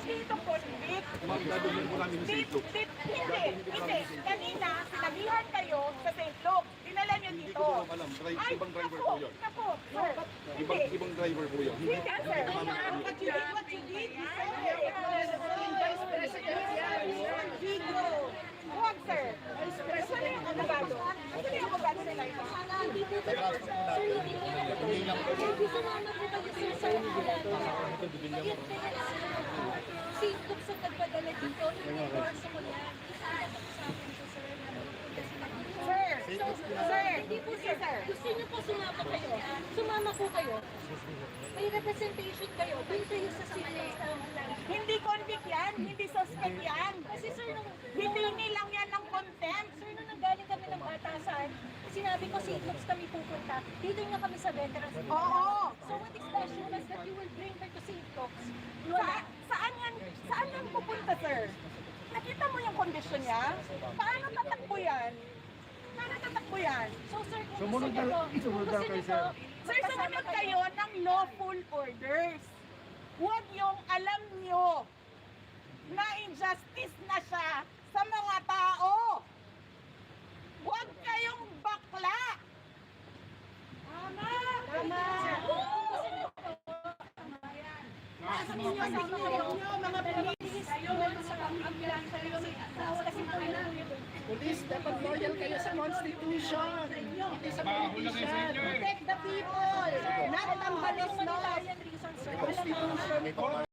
Hindi ito convict. Ma'am, dadalhin po namin sa St. Luke. Hindi. Kanina, sinabihan kayo sa St. Luke. Dinala niyo Hindi dito. ko po alam. Ibang driver po yun. Naku, sir. Ibang driver po yun. Hindi, sir. What you did, Vice President yan, Vigo. Huwag, sir. Saan yung abogado? Saan yung abogado nila ito? Hindi po ba, sir, hindi po na po. Hindi ko naman po kayo, sir, sa Singkop sa nagpadala dito, i-endorse ko yan. Sir, Hindi po, sir. Gusto niyo po sumama kayo. Sumama po kayo. May representation kayo. Doon kayo sa city. hindi convict yan. Hindi suspect yan. Kasi, sir, nung Hindi lang yan ng contempt. Sir, nung nanggaling kami ng batasan, sinabi ko Singkops kami pupunta. Dito nga kami sa veterans. Oo. So what is the assurance that you will bring her to Singkops? Saan yan pupunta, sir? Nakita mo yung kondisyon niya? Paano tatakbo yan? So, sir, kung gusto niyo po, Sir, sumunod kayo ng lawful orders. Huwag yung alam nyo na injustice na siya sa mga tao. Huwag kayong bakla. Tama! Nasa ninyo, mga police, Police, dapat loyal kayo sa Constitution. Hindi sa politician. Protect the people, not ang Walang balis laws. humanitarian reason, sir. Walang Constitution.